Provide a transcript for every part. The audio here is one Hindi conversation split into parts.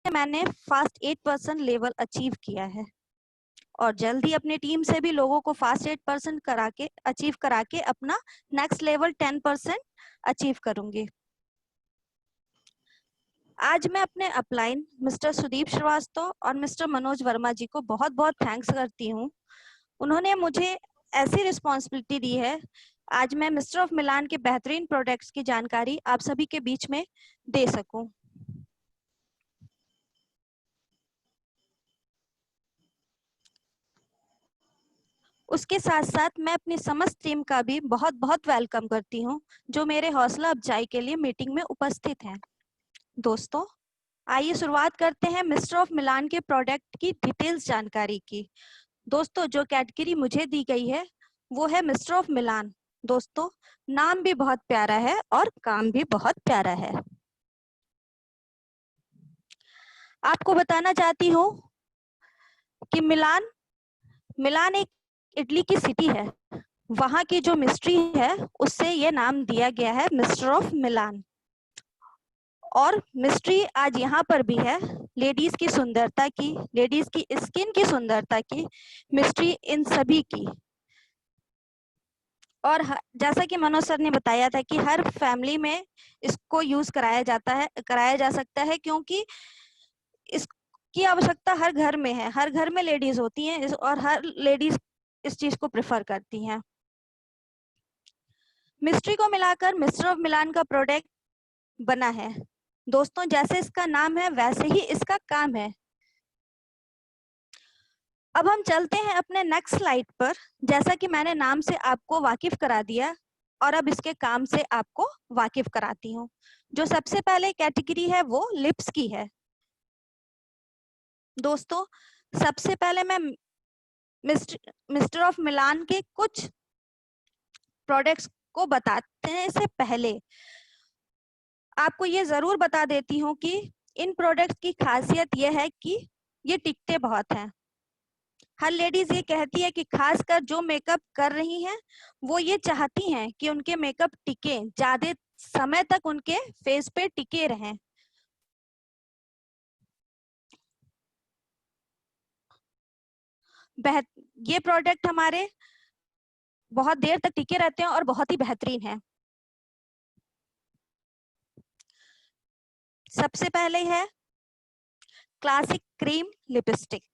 मैंने फास्ट 8% लेवल अचीव किया है और जल्द ही अपनी टीम से भी लोगों को फास्ट 8% अचीव करा के अपना नेक्स्ट लेवल 10% अचीव करूंगी। आज मैं अपने अपलाइन मिस्टर सुदीप श्रीवास्तव और मिस्टर मनोज वर्मा जी को बहुत बहुत थैंक्स करती हूँ। उन्होंने मुझे ऐसी रिस्पॉन्सिबिलिटी दी है, आज मैं मिस्टर ऑफ मिलान के बेहतरीन प्रोडक्ट्स की जानकारी आप सभी के बीच में दे सकूं। उसके साथ साथ मैं अपनी समस्त टीम का भी बहुत बहुत वेलकम करती हूं, जो मेरे हौसला अफजाई के लिए मीटिंग में उपस्थित हैं। दोस्तों, आइए शुरुआत करते हैं मिस्टर ऑफ मिलान के प्रोडक्ट की डिटेल्स जानकारी की। दोस्तों, जो कैटेगरी मुझे दी गई है वो है मिस्टर ऑफ मिलान। दोस्तों, नाम भी बहुत प्यारा है और काम भी बहुत प्यारा है। आपको बताना चाहती हूँ कि मिलान एक इटली की सिटी है। वहां की जो मिस्ट्री है उससे ये नाम दिया गया है मिस्टर ऑफ मिलान। और मिस्ट्री आज यहाँ पर भी है, लेडीज की सुंदरता की, लेडीज की स्किन की सुंदरता की मिस्ट्री इन सभी की। और जैसा कि मनोज सर ने बताया था कि हर फैमिली में इसको यूज कराया जा सकता है, क्योंकि इसकी आवश्यकता हर घर में है, हर घर में लेडीज होती हैं और हर लेडीज इस चीज को प्रेफर करती हैं। मिस्ट्री को मिलाकर मिस्टर ऑफ मिलान का प्रोडक्ट बना है। दोस्तों, जैसे इसका नाम है वैसे ही इसका काम है। अब हम चलते हैं अपने नेक्स्ट स्लाइड पर। जैसा कि मैंने नाम से आपको वाकिफ करा दिया और अब इसके काम से आपको वाकिफ कराती हूँ। जो सबसे पहले कैटेगरी है वो लिप्स की है। दोस्तों, सबसे पहले मैं मिस्टर ऑफ मिलान के कुछ प्रोडक्ट्स को बताते हैं इससे पहले आपको ये जरूर बता देती हूँ कि इन प्रोडक्ट्स की खासियत यह है कि ये टिकते बहुत हैं। हर लेडीज ये कहती है कि खासकर जो मेकअप कर रही हैं वो ये चाहती हैं कि उनके मेकअप टिके, ज्यादा समय तक उनके फेस पे टिके रहें। ये प्रोडक्ट हमारे बहुत देर तक टिके रहते हैं और बहुत ही बेहतरीन है। सबसे पहले है क्लासिक क्रीम लिपस्टिक।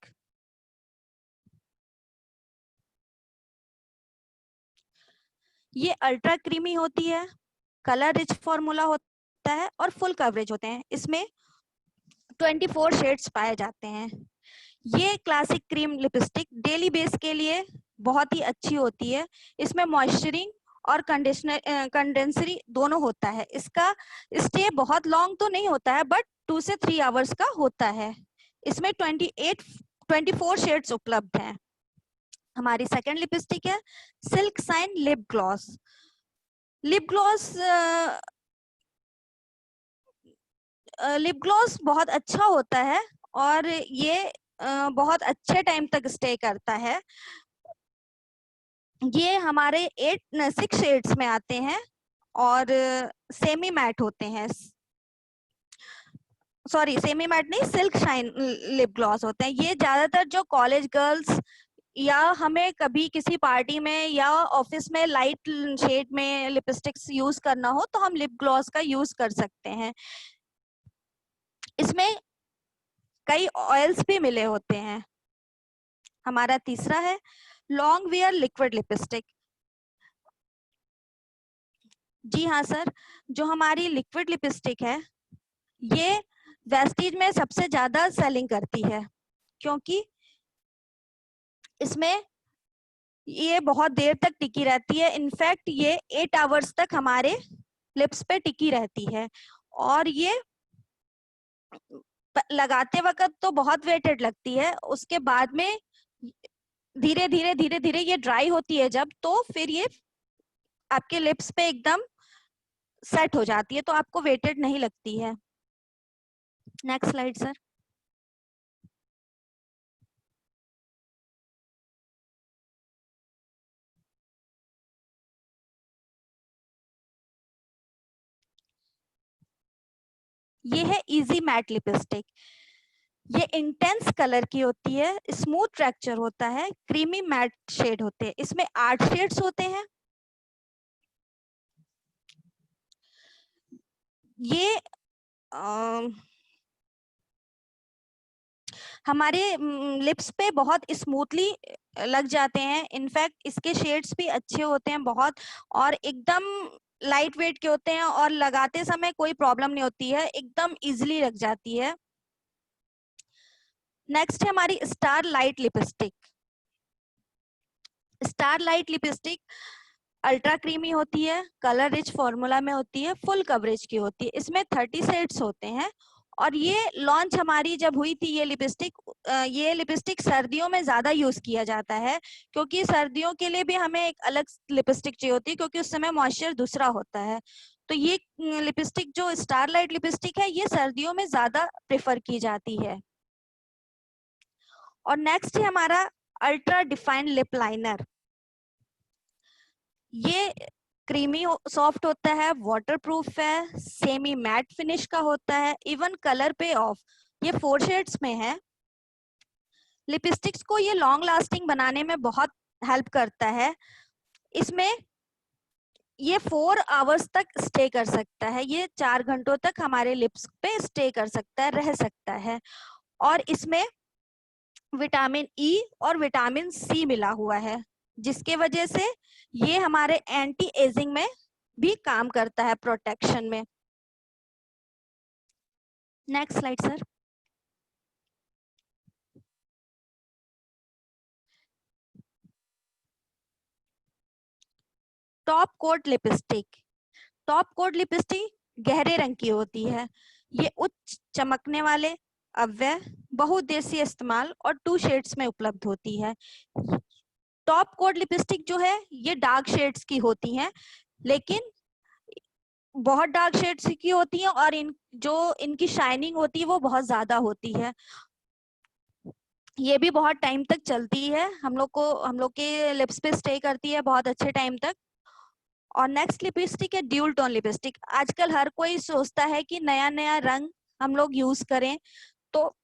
ये अल्ट्रा क्रीमी होती है, कलर रिच फॉर्मूला होता है और फुल कवरेज होते हैं। इसमें 24 शेड्स पाए जाते हैं। ये classic cream lipstick daily base के लिए बहुत ही अच्छी होती है। इसमें मॉइस्चरिंग और कंडेंसरी दोनों होता है। इसका स्टे बहुत लॉन्ग तो नहीं होता है, बट 2 से 3 आवर्स का होता है। इसमें 24 शेड्स उपलब्ध हैं। हमारी सेकंड लिपस्टिक है silk shine lip gloss. Lip gloss बहुत अच्छा होता है और ये बहुत अच्छे टाइम तक स्टे करता है। ये हमारे 6 शेड्स में आते हैं और सेमी मैट होते हैं। सॉरी, सेमी मैट नहीं, सिल्क शाइन लिप ग्लॉस होते हैं। ये ज्यादातर जो कॉलेज गर्ल्स या हमें कभी किसी पार्टी में या ऑफिस में लाइट शेड में लिपस्टिक्स यूज करना हो तो हम लिप ग्लॉस का यूज कर सकते हैं। इसमें कई ऑयल्स भी मिले होते हैं। हमारा तीसरा है लॉन्ग वेयर लिक्विड लिपस्टिक। जी हाँ सर, जो हमारी लिक्विड लिपस्टिक है ये वेस्टीज में सबसे ज्यादा सेलिंग करती है, क्योंकि इसमें ये बहुत देर तक टिकी रहती है। इनफैक्ट ये 8 आवर्स तक हमारे लिप्स पे टिकी रहती है और ये लगाते वक्त तो बहुत वेटेड लगती है, उसके बाद में धीरे धीरे ये ड्राई होती है जब, तो फिर ये आपके लिप्स पे एकदम सेट हो जाती है, तो आपको वेटेड नहीं लगती है। Next slide sir. ये है इजी मैट लिपस्टिक। ये इंटेंस कलर की होती है, स्मूथ टेक्सचर होता है, क्रीमी मैट शेड होते हैं। इसमें 8 शेड्स होते हैं। ये हमारे लिप्स पे बहुत स्मूथली लग जाते हैं। इनफैक्ट इसके शेड्स भी अच्छे होते हैं बहुत, और एकदम लाइट वेट के होते हैं, और लगाते समय कोई प्रॉब्लम नहीं होती है, एकदम इजीली लग जाती है। नेक्स्ट है हमारी star light lipstick. Star light lipstick ultra creamy होती है, कलर रिच फॉर्मूला में होती है, फुल कवरेज की होती है। इसमें 30 शेड्स होते हैं। और ये लॉन्च हमारी जब हुई थी, ये लिपस्टिक सर्दियों में ज्यादा यूज किया जाता है, क्योंकि सर्दियों के लिए भी हमें एक अलग लिपस्टिक चाहिए होती है, क्योंकि उस समय मॉइस्चर दूसरा होता है। तो ये लिपस्टिक जो स्टारलाइट लिपस्टिक है, ये सर्दियों में ज्यादा प्रेफर की जाती है। और नेक्स्ट है हमारा अल्ट्रा डिफाइन लिप लाइनर। ये क्रीमी सॉफ्ट होता है, वाटरप्रूफ है, सेमी मैट फिनिश का होता है, इवन कलर पे ऑफ। ये 4 शेड्स में है। लिपस्टिक्स को ये लॉन्ग लास्टिंग बनाने में बहुत हेल्प करता है। इसमें ये 4 आवर्स तक स्टे कर सकता है, ये 4 घंटों तक हमारे लिप्स पे स्टे कर सकता है, रह सकता है। और इसमें विटामिन ई और विटामिन सी मिला हुआ है, जिसके वजह से ये हमारे एंटी एजिंग में भी काम करता है, प्रोटेक्शन में। Next slide sir. Top coat lipstick. Top coat lipstick गहरे रंग की होती है। ये उच्च चमकने वाले, अव्यय, बहुउद्देशीय इस्तेमाल और 2 शेड्स में उपलब्ध होती है। टॉप कोट लिपस्टिक जो है ये डार्क शेड्स की होती हैं, लेकिन बहुत डार्क शेड्स की होती हैं, और इनकी शाइनिंग होती है वो बहुत ज्यादा होती है। ये भी बहुत टाइम तक चलती है, हम लोग के लिप्स पे स्टे करती है बहुत अच्छे टाइम तक। और नेक्स्ट लिपस्टिक है ड्यूल टोन लिपस्टिक। आजकल हर कोई सोचता है कि नया नया रंग हम लोग यूज करें, तो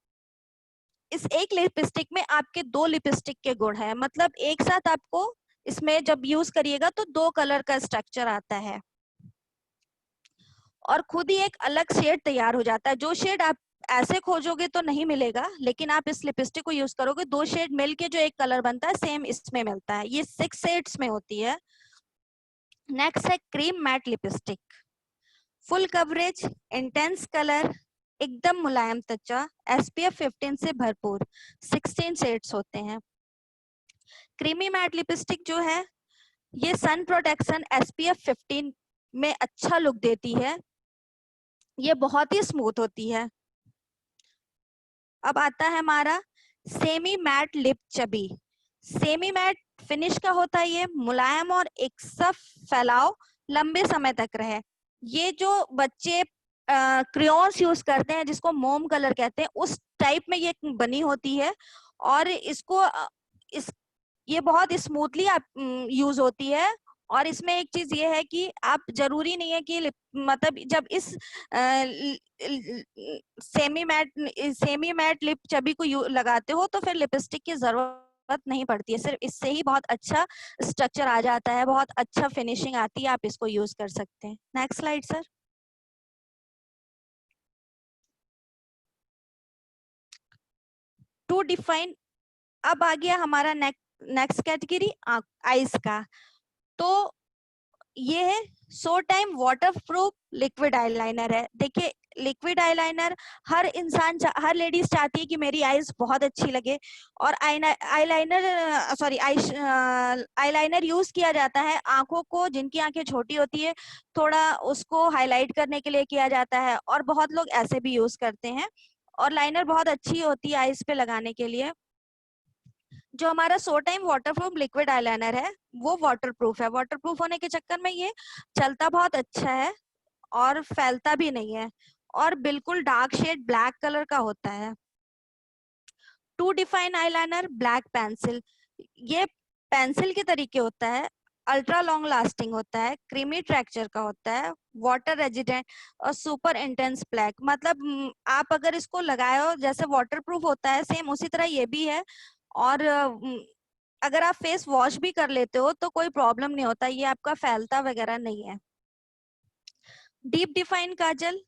इस एक लिपस्टिक में आपके 2 लिपस्टिक के गुण है, मतलब एक साथ आपको इसमें जब यूज करिएगा तो 2 कलर का स्ट्रक्चर आता है, और खुद ही एक अलग शेड तैयार हो जाता है। जो शेड आप ऐसे खोजोगे तो नहीं मिलेगा, लेकिन आप इस लिपस्टिक को यूज करोगे, 2 शेड मिलके जो एक कलर बनता है, सेम इसमें मिलता है। ये 6 शेड्स में होती है। नेक्स्ट है cream matte lipstick. Full coverage, intense colour, एकदम मुलायम त्वचा, SPF 15 से भरपूर, 16 शेड्स होते हैं। क्रीमी मैट लिपस्टिक जो है ये सन प्रोटेक्शन SPF 15 में अच्छा लुक देती है। ये बहुत ही स्मूथ होती है। अब आता है हमारा semi mat lip chubby. Semi matte finish का होता है, ये मुलायम और एक साफ फैलाव लंबे समय तक रहे। ये जो बच्चे क्रेयॉन्स यूज करते हैं, जिसको मोम कलर कहते हैं, उस टाइप में ये बनी होती है। और ये बहुत स्मूथली यूज होती है। और इसमें एक चीज ये है कि आप जरूरी नहीं है कि मतलब जब इस सेमी मैट लिप चबी को लगाते हो तो फिर लिपस्टिक की जरूरत नहीं पड़ती है, सिर्फ इससे ही बहुत अच्छा स्ट्रक्चर आ जाता है, बहुत अच्छा फिनिशिंग आती है, आप इसको यूज कर सकते हैं। Next slide sir. To define. अब आ गया हमारा नेक्स्ट कैटेगरी आईज का। तो ये है सो time water proof liquid eyeliner है। देखिए, लिक्विड आईलाइनर हर लेडीज चाहती है कि मेरी आईज बहुत अच्छी लगे, और आईलाइनर यूज किया जाता है आंखों को, जिनकी आंखें छोटी होती है, थोड़ा उसको हाईलाइट करने के लिए किया जाता है, और बहुत लोग ऐसे भी यूज करते हैं। और लाइनर बहुत अच्छी होती है आईज पे लगाने के लिए। जो हमारा सो टाइम वाटरप्रूफ लिक्विड आईलाइनर है वो वाटरप्रूफ है। वाटरप्रूफ होने के चक्कर में ये चलता बहुत अच्छा है और फैलता भी नहीं है, और बिल्कुल डार्क शेड ब्लैक कलर का होता है। To define eyeliner black pencil. ये पेंसिल के तरीके होता है, अल्ट्रा लॉन्ग लास्टिंग होता है, क्रीमी टेक्सचर का होता है, वाटर रेजिडेंट और सुपर इंटेंस ब्लैक। मतलब आप अगर इसको लगाए हो, जैसे वाटर प्रूफ होता है सेम उसी तरह ये भी है। और अगर आप फेस वॉश भी कर लेते हो तो कोई प्रॉब्लम नहीं होता, ये आपका फैलता वगैरह नहीं है। Deep define kajal,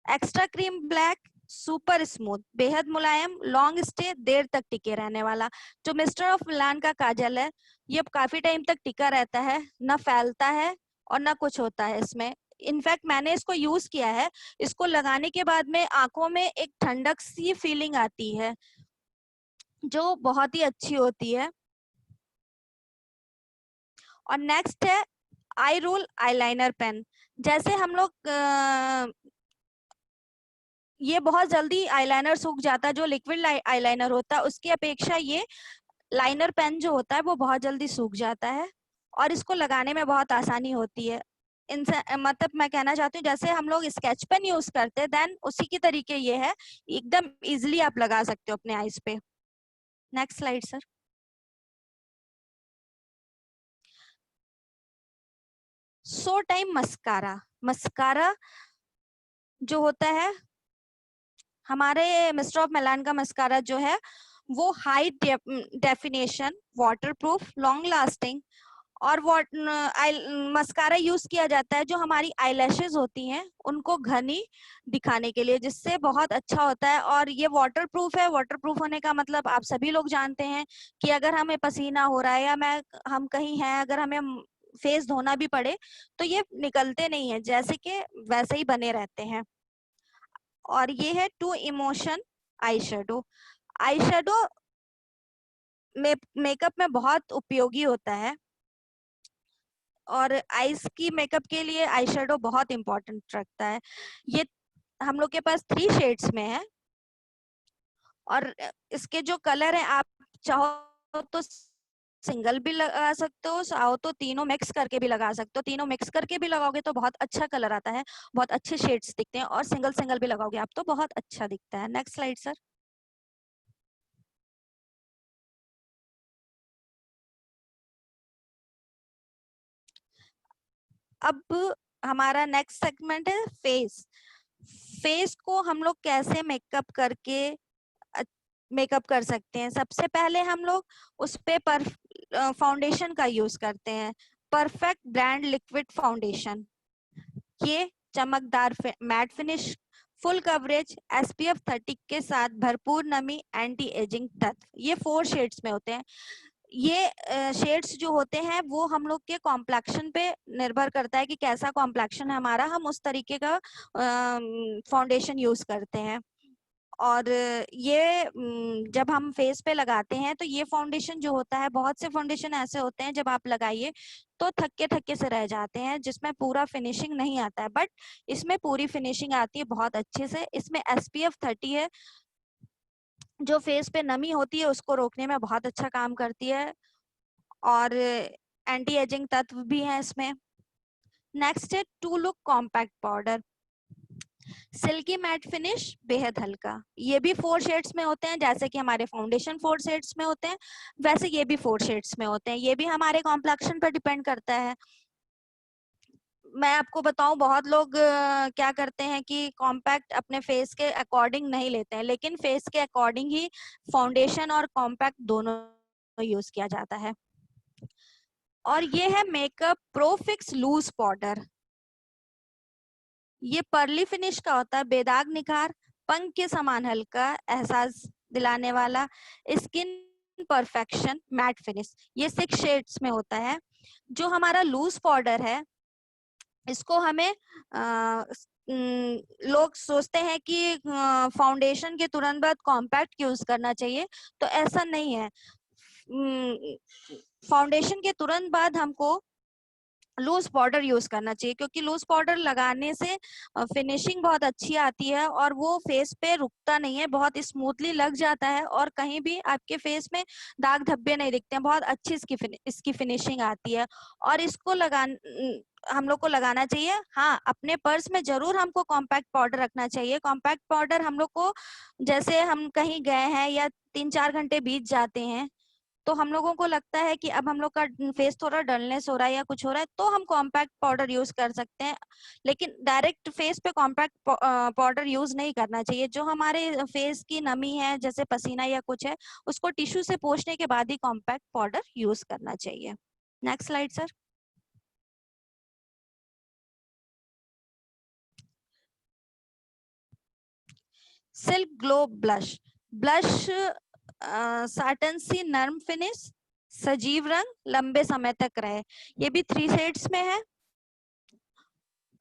extra cream black, super smooth, बेहद मुलायम, लॉन्ग स्टे, देर तक टिके रहने वाला। जो मिस्टर ऑफ मिलान का काजल है ये काफी टाइम तक टिका रहता है, ना फैलता है और ना कुछ होता है इसमें। इनफैक्ट मैंने इसको यूज किया है, इसको लगाने के बाद में आंखों में एक ठंडक सी फीलिंग आती है जो बहुत ही अच्छी होती है। और नेक्स्ट है आई रूल आईलाइनर पेन। जैसे हम लोग ये बहुत जल्दी आईलाइनर सूख जाता है, जो लिक्विड आईलाइनर होता है उसकी अपेक्षा ये लाइनर पेन जो होता है वो बहुत जल्दी सूख जाता है और इसको लगाने में बहुत आसानी होती है। इनसे मतलब मैं कहना चाहती हूँ जैसे हम लोग स्केच पेन यूज करते हैं देन उसी की तरीके ये है, एकदम इजिली आप लगा सकते हो अपने आईज पे। Next slide sir. सो टाइम मस्कारा। मस्कारा जो होता है हमारे मिस्टर ऑफ मिलान का मस्कारा जो है वो high definition, waterproof, long lasting और मस्कारा यूज किया जाता है जो हमारी आईलैशेस होती हैं उनको घनी दिखाने के लिए, जिससे बहुत अच्छा होता है। और ये वाटरप्रूफ है, वाटरप्रूफ होने का मतलब आप सभी लोग जानते हैं कि अगर हमें पसीना हो रहा है या हम कहीं हैं, अगर हमें फेस धोना भी पड़े तो ये निकलते नहीं है, जैसे कि वैसे ही बने रहते हैं। और ये है to emotion eye shadow. Eye shadow makeup में बहुत उपयोगी होता है और आईज की मेकअप के लिए आई शेडो बहुत इंपॉर्टेंट रखता है। ये हम लोग के पास 3 शेड्स में है और इसके जो कलर है आप चाहो तो सिंगल भी लगा सकते हो, चाहो तो तीनों मिक्स करके भी लगा सकते हो। तीनों मिक्स करके भी लगाओगे तो बहुत अच्छा कलर आता है, बहुत अच्छे शेड्स दिखते हैं, और सिंगल सिंगल भी लगाओगे आप तो बहुत अच्छा दिखता है। Next slide sir. अब हमारा नेक्स्ट सेगमेंट है फेस। फेस को हम लोग कैसे मेकअप कर सकते हैं। सबसे पहले हम लोग उस पे फाउंडेशन का यूज करते हैं, परफेक्ट ब्रांड लिक्विड फाउंडेशन। ये चमकदार matte finish, full coverage, SPF 30 के साथ भरपूर नमी, एंटी एजिंग तत्व, ये 4 शेड्स में होते हैं। ये शेड्स जो होते हैं वो हम लोग के कॉम्प्लेक्शन पे निर्भर करता है कि कैसा कॉम्प्लेक्शन है हमारा, हम उस तरीके का फाउंडेशन यूज करते हैं। और ये जब हम फेस पे लगाते हैं तो ये फाउंडेशन जो होता है, बहुत से फाउंडेशन ऐसे होते हैं जब आप लगाइए तो थक्के थक्के से रह जाते हैं जिसमें पूरा फिनिशिंग नहीं आता है, बट इसमें पूरी फिनिशिंग आती है बहुत अच्छे से। इसमें SPF 30 है जो फेस पे नमी होती है उसको रोकने में बहुत अच्छा काम करती है, और एंटी एजिंग तत्व भी है इसमें। नेक्स्ट है to look compact powder, silky matte finish, बेहद हल्का। ये भी 4 शेड्स में होते हैं, जैसे कि हमारे फाउंडेशन 4 शेड्स में होते हैं वैसे ये भी 4 शेड्स में होते हैं। ये भी हमारे कॉम्प्लेक्शन पर डिपेंड करता है। मैं आपको बताऊं बहुत लोग क्या करते हैं कि कॉम्पैक्ट अपने फेस के अकॉर्डिंग नहीं लेते हैं, लेकिन फेस के अकॉर्डिंग ही फाउंडेशन और कॉम्पैक्ट दोनों यूज किया जाता है। और ये है makeup pro fix loose powder. ये पर्ली फिनिश का होता है, बेदाग निखार, पंख के समान हल्का एहसास दिलाने वाला, स्किन परफेक्शन मैट फिनिश। ये 6 शेड्स में होता है। जो हमारा लूज पाउडर है इसको हमें लोग सोचते हैं कि फाउंडेशन के तुरंत बाद कॉम्पैक्ट यूज करना चाहिए, तो ऐसा नहीं है। फाउंडेशन के तुरंत बाद हमको लूज पाउडर यूज करना चाहिए, क्योंकि लूज पाउडर लगाने से फिनिशिंग बहुत अच्छी आती है और वो फेस पे रुकता नहीं है, बहुत स्मूथली लग जाता है और कहीं भी आपके फेस में दाग धब्बे नहीं दिखते हैं, बहुत अच्छी इसकी फिनिशिंग आती है। और इसको हम लोग को लगाना चाहिए। हाँ, अपने पर्स में जरूर हमको कॉम्पैक्ट पाउडर रखना चाहिए। कॉम्पैक्ट पाउडर हम लोग को, जैसे हम कहीं गए हैं या 3-4 घंटे बीत जाते हैं तो हम लोगों को लगता है कि अब हम लोग का फेस थोड़ा डलनेस हो रहा है या कुछ हो रहा है, तो हम कॉम्पैक्ट पाउडर यूज कर सकते हैं। लेकिन डायरेक्ट फेस पे कॉम्पैक्ट पाउडर यूज नहीं करना चाहिए। जो हमारे फेस की नमी है, जैसे पसीना या कुछ है, उसको टिश्यू से पोंछने के बाद ही कॉम्पैक्ट पाउडर यूज करना चाहिए। Next slide sir. Silk glow blush. Blush satin सी नर्म फिनिश, सजीव रंग, लंबे समय तक रहे। ये भी 3 शेड्स में है।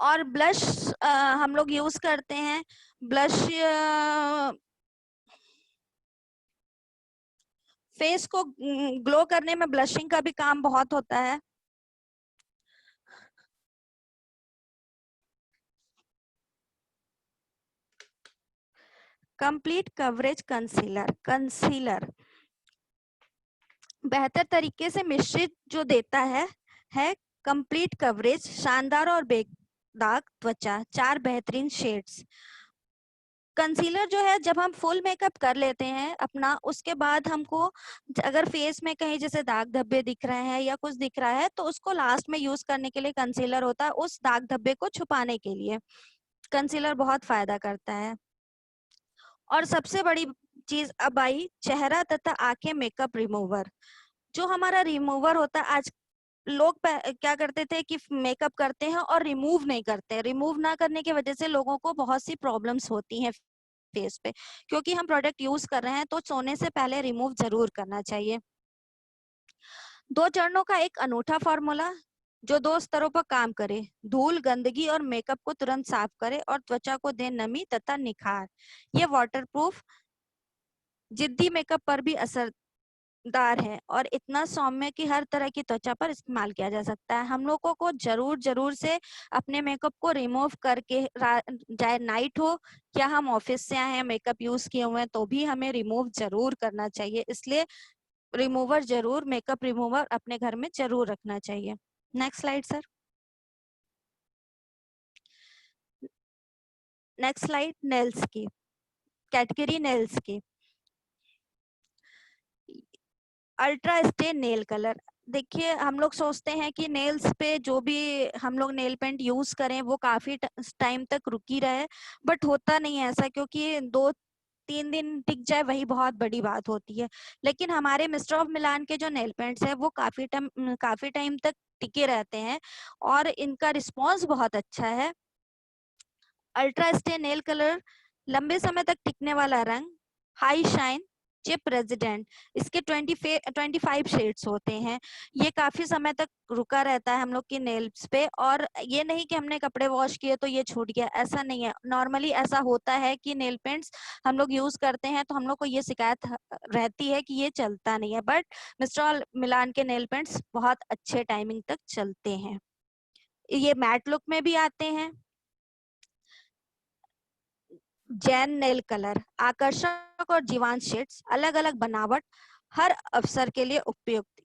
और ब्लश हम लोग यूज करते हैं। ब्लश फेस को ग्लो करने में ब्लशिंग का भी काम बहुत होता है। Complete coverage concealer. कंसीलर बेहतर तरीके से मिश्रित जो देता है कंप्लीट कवरेज, शानदार और बेदाग त्वचा, 4 बेहतरीन शेड्स। कंसीलर जो है, जब हम फुल मेकअप कर लेते हैं अपना, उसके बाद हमको अगर फेस में कहीं जैसे दाग धब्बे दिख रहे हैं या कुछ दिख रहा है, तो उसको लास्ट में यूज करने के लिए कंसीलर होता है, उस दाग धब्बे को छुपाने के लिए कंसीलर बहुत फायदा करता है। और सबसे बड़ी चीज अब आई, चेहरा तथा आंखें मेकअप रिमूवर। जो हमारा रिमूवर होता है, आज लोग क्या करते थे कि मेकअप करते हैं और रिमूव नहीं करते। रिमूव ना करने की वजह से लोगों को बहुत सी प्रॉब्लम्स होती हैं फेस पे। क्योंकि हम प्रोडक्ट यूज कर रहे हैं, तो सोने से पहले रिमूव जरूर करना चाहिए। 2 चरणों का एक अनूठा फॉर्मूला जो 2 स्तरों पर काम करे, धूल, गंदगी और मेकअप को तुरंत साफ करे और त्वचा को दे नमी तथा निखार। ये वाटरप्रूफ, जिद्दी मेकअप पर भी असरदार है और इतना सौम्य कि हर तरह की त्वचा पर इस्तेमाल किया जा सकता है। हम लोगों को जरूर जरूर से अपने मेकअप को रिमूव करके, चाहे नाइट हो या हम ऑफिस से आए हैं मेकअप यूज किए हुए हैं, तो भी हमें रिमूव जरूर करना चाहिए। इसलिए रिमूवर जरूर, मेकअप रिमूवर अपने घर में जरूर रखना चाहिए। Next slide sir. Next slide nails की कैटेगरी। नेल्स की अल्ट्रा स्टे नेल कलर। देखिए, हम लोग सोचते हैं कि नेल्स पे जो भी हम लोग नेल पेंट यूज करें वो काफी टाइम तक रुकी रहे, बट होता नहीं है ऐसा, क्योंकि 2-3 दिन टिक जाए वही बहुत बड़ी बात होती है। लेकिन हमारे मिस्टर ऑफ मिलान के जो नेल पेंट्स है वो काफी टाइम तक टिके रहते हैं और इनका रिस्पॉन्स बहुत अच्छा है। अल्ट्रा स्टे नेल कलर लंबे समय तक टिकने वाला रंग, हाई शाइन, चिप रेजिडेंट। इसके 25 शेड्स होते हैं। ये काफी समय तक रुका रहता है हम लोग की नेल्स पे, और ये नहीं कि हमने कपड़े वॉश किए तो ये छूट गया, ऐसा नहीं है। नॉर्मली ऐसा होता है कि नेल पेंट्स हम लोग यूज करते हैं तो हम लोग को ये शिकायत रहती है कि ये चलता नहीं है, बट मिस्टर मिलान के नेल पेंट्स बहुत अच्छे टाइमिंग तक चलते हैं। ये मैट लुक में भी आते हैं। जैन नेल कलर आकर्षक और जीवंत शेड्स, अलग अलग बनावट, हर अवसर के लिए उपयुक्त।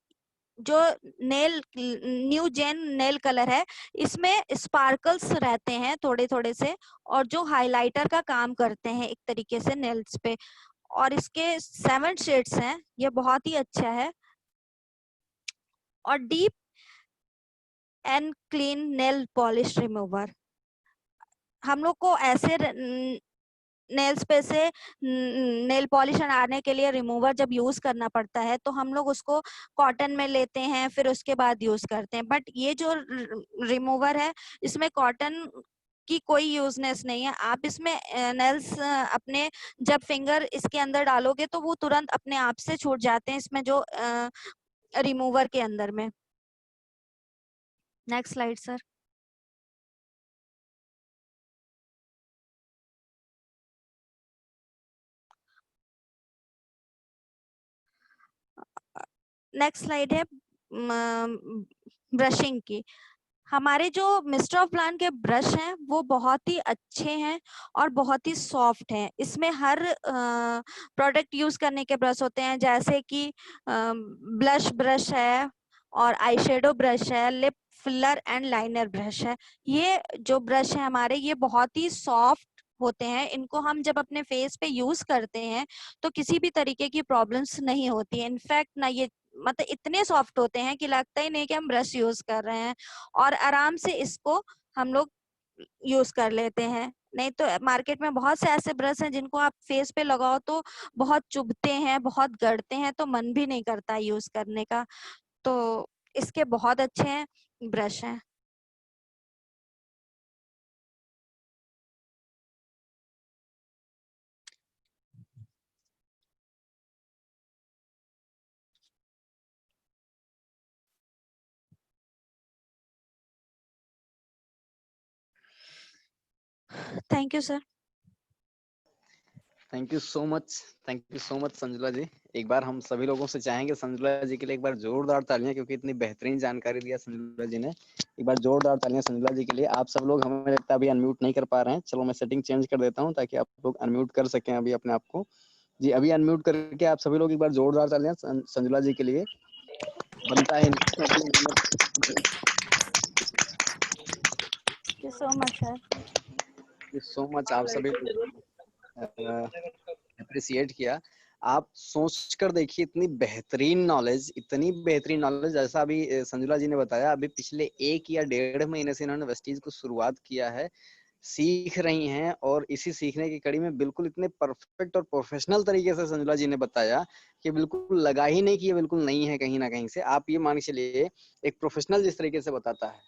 जो न्यू जेन नेल कलर है, इसमें स्पार्कल्स रहते हैं थोड़े थोड़े से, और जो हाइलाइटर का काम करते हैं एक तरीके से नेल्स पे। और इसके 7 शेड्स हैं, ये बहुत ही अच्छा है। और deep and clean nail polish remover. हम लोग को ऐसे नेल्स पे से नेल पॉलिश हटाने के लिए रिमूवर जब यूज करना पड़ता है, तो हम लोग उसको कॉटन में लेते हैं, फिर उसके बाद यूज करते हैं। बट ये जो रिमूवर है, इसमें कॉटन की कोई यूजनेस नहीं है। आप इसमें नेल्स अपने जब फिंगर इसके अंदर डालोगे तो वो तुरंत अपने आप से छूट जाते हैं इसमें, जो रिमूवर के अंदर में। Next slide sir. Next slide है ब्रशिंग की। हमारे जो मिस्टर ऑफ प्लान के ब्रश हैं वो बहुत ही अच्छे हैं और बहुत ही सॉफ्ट हैं। इसमें हर प्रोडक्ट यूज करने के ब्रश होते हैं, जैसे कि ब्लश ब्रश है और आई शेडो ब्रश है, lip filler and liner brush है। ये जो ब्रश है हमारे, ये बहुत ही सॉफ्ट होते हैं। इनको हम जब अपने फेस पे यूज करते हैं तो किसी भी तरीके की प्रॉब्लम्स नहीं होती है। इनफैक्ट ना ये मतलब इतने सॉफ्ट होते हैं कि लगता ही नहीं कि हम ब्रश यूज कर रहे हैं, और आराम से इसको हम लोग यूज कर लेते हैं। नहीं तो मार्केट में बहुत से ऐसे ब्रश हैं जिनको आप फेस पे लगाओ तो बहुत चुभते हैं, बहुत गड़ते हैं, तो मन भी नहीं करता यूज करने का। तो इसके बहुत अच्छे हैं ब्रश हैं। Thank you sir. Thank you so much Sanjula ji. एक बार हम सभी लोगों से चाहेंगे संजुला जी के लिए एक बार जोरदार तालियां, क्योंकि इतनी बेहतरीन जानकारी दिया संजुला जी ने। एक बार जोरदार तालियां संजुला जी के लिए। आप सब लोग हमें लगता है अभी अनम्यूट नहीं कर पा रहे हैं। चलो मैं सेटिंग चेंज कर देता हूं ताकि आप लोग अनम्यूट कर सकें अभी अपने आप को। जी अभी अनम्यूट करके आप सभी लोग एक बार जोरदार तालियां संजुला जी के लिए। बनता है thank you so much sir. So much. आप सभी अप्रिसिएट किया। आप सोच कर देखिए इतनी बेहतरीन नॉलेज, इतनी बेहतरीन नॉलेज। जैसा अभी संजुला जी ने बताया, अभी पिछले 1 या 1.5 महीने से इन्होंने वेस्टीज को शुरुआत किया है, सीख रही हैं, और इसी सीखने की कड़ी में बिल्कुल इतने परफेक्ट और प्रोफेशनल तरीके से संजुला जी ने बताया कि बिल्कुल लगा ही नहीं कि ये बिल्कुल नहीं है कहीं ना कहीं से। आप ये मान के चलिए एक प्रोफेशनल जिस तरीके से बताता है,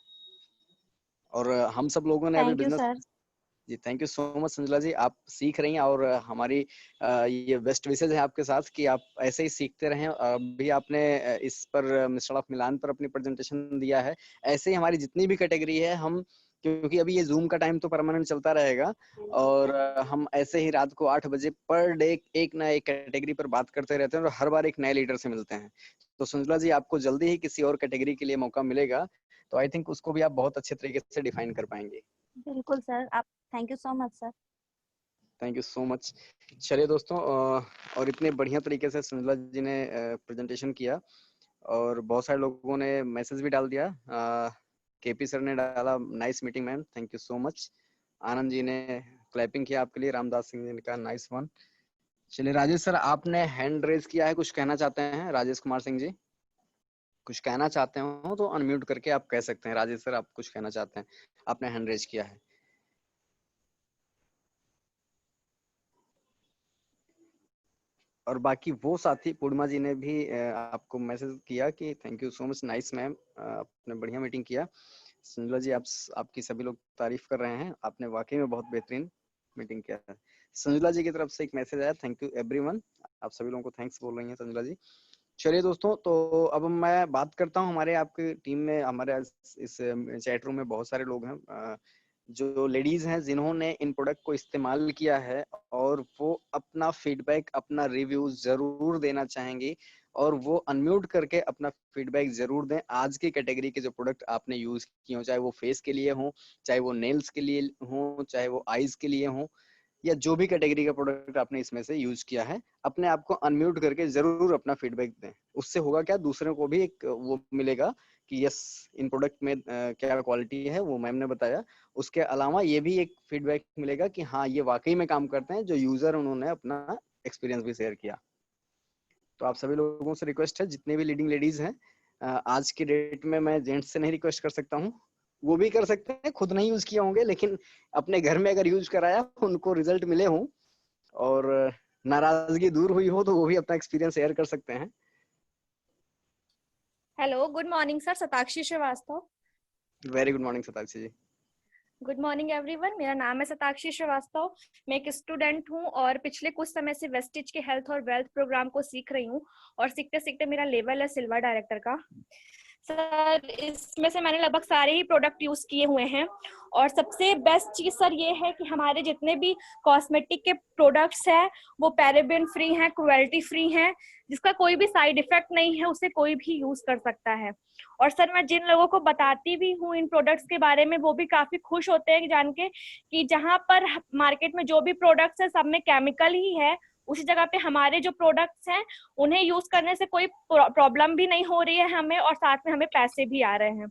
और हम सब लोगों ने अभी थैंक यू बिजनेस। सर। जी thank you so much Sanjula ji. आप सीख रही हैं, और हमारी ये बेस्ट विशेज है आपके साथ कि आप ऐसे ही सीखते रहें। अभी आपने इस पर मिस्टर ऑफ मिलान पर अपनी प्रेजेंटेशन दिया है। ऐसे ही हमारी जितनी भी कैटेगरी है, हम क्योंकि अभी ये जूम का टाइम तो परमानेंट चलता रहेगा, और हम ऐसे ही रात को 8 बजे पर डे एक ना एक कैटेगरी पर बात करते रहते हैं, और हर बार एक नए लीडर से मिलते हैं। तो संजुला जी आपको जल्दी ही किसी और कैटेगरी के लिए मौका मिलेगा, तो आई थिंक उसको भी आप बहुत अच्छे तरीके से डिफाइन कर पाएंगे। बिल्कुल सर, आप thank you so much sir. Thank you so much. चलिए दोस्तों, और इतने बढ़िया तरीके से संजुला जी ने प्रेजेंटेशन किया, और बहुत सारे लोगों ने मैसेज भी डाल दिया। केपी सर ने डाला nice meeting ma'am, thank you so much. Anand ji ने क्लैपिंग किया आपके लिए। रामदास सिंह जी ने कहा नाइस वन। चलिए राजेश सर, आपने हैंड रेज किया है, कुछ कहना चाहते हैं? राजेश कुमार सिंह जी कुछ कहना चाहते हो तो अनम्यूट करके आप कह सकते हैं। राजेश सर आप कुछ कहना चाहते हैं, आपने हैंड रेज किया है। और बाकी वो साथी पूर्णिमा जी ने भी आपको मैसेज किया कि thank you so much, nice ma'am, आपने बढ़िया मीटिंग किया। संजुला जी आपकी सभी लोग तारीफ कर रहे हैं, आपने वाकई में बहुत बेहतरीन मीटिंग किया है। संजुला जी की तरफ से एक मैसेज आया, थैंक यू एवरीवन। आप सभी लोगों को थैंक्स बोल रही हैं संजुला जी। चलिए दोस्तों, तो अब मैं बात करता हूँ हमारे आपकी टीम में, हमारे इस चैट रूम में बहुत सारे लोग हैं जो लेडीज हैं जिन्होंने इन प्रोडक्ट को इस्तेमाल किया है, और वो अपना फीडबैक, अपना रिव्यू जरूर देना चाहेंगी, और वो अनम्यूट करके अपना फीडबैक जरूर दें। आज की कैटेगरी के जो प्रोडक्ट आपने यूज किए हो, चाहे वो फेस के लिए हो, चाहे वो नेल्स के लिए हो, चाहे वो आईज के लिए हो, या जो भी कैटेगरी का प्रोडक्ट आपने इसमें से यूज किया है, अपने आप को अनम्यूट करके जरूर अपना फीडबैक दें। उससे होगा क्या, दूसरे को भी एक वो मिलेगा कि यस, इन प्रोडक्ट में क्या क्वालिटी है, वो मैम ने बताया। उसके अलावा ये भी एक फीडबैक मिलेगा कि हाँ ये वाकई में काम करते हैं, जो यूजर उन्होंने अपना एक्सपीरियंस भी शेयर किया। तो आप सभी लोगों से रिक्वेस्ट है, जितने भी लीडिंग लेडीज हैं, आज की डेट में मैं जेंट्स से नहीं रिक्वेस्ट कर सकता हूँ, वो भी कर सकते हैं, खुद नहीं यूज किए होंगे, लेकिन अपने घर में अगर यूज कराया, उनको रिजल्ट मिले हों और नाराजगी दूर हुई हो, तो वो भी अपना एक्सपीरियंस शेयर कर सकते हैं। Hello, good morning sir, Shatakshi Srivastava. Very good morning Satakshi ji. Good morning everyone, मेरा नाम है शताक्षी श्रीवास्तव। मैं एक स्टूडेंट हूं और पिछले कुछ समय से वेस्टिज के हेल्थ और वेल्थ प्रोग्राम को सीख रही हूं, और सीखते सीखते मेरा लेवल है सिल्वर डायरेक्टर का। सर इसमें से मैंने लगभग सारे ही प्रोडक्ट यूज किए हुए हैं, और सबसे बेस्ट चीज सर ये है कि हमारे जितने भी कॉस्मेटिक के प्रोडक्ट्स हैं वो पैराबेन फ्री हैं, क्रुएल्टी फ्री हैं, जिसका कोई भी साइड इफेक्ट नहीं है, उसे कोई भी यूज कर सकता है। और सर मैं जिन लोगों को बताती भी हूँ इन प्रोडक्ट्स के बारे में, वो भी काफी खुश होते हैं जान के कि जहाँ पर मार्केट में जो भी प्रोडक्ट्स है सब में केमिकल ही है, उसी जगह पे हमारे जो प्रोडक्ट्स हैं उन्हें यूज करने से कोई प्रॉब्लम भी नहीं हो रही है हमें, और साथ में हमें पैसे भी आ रहे हैं।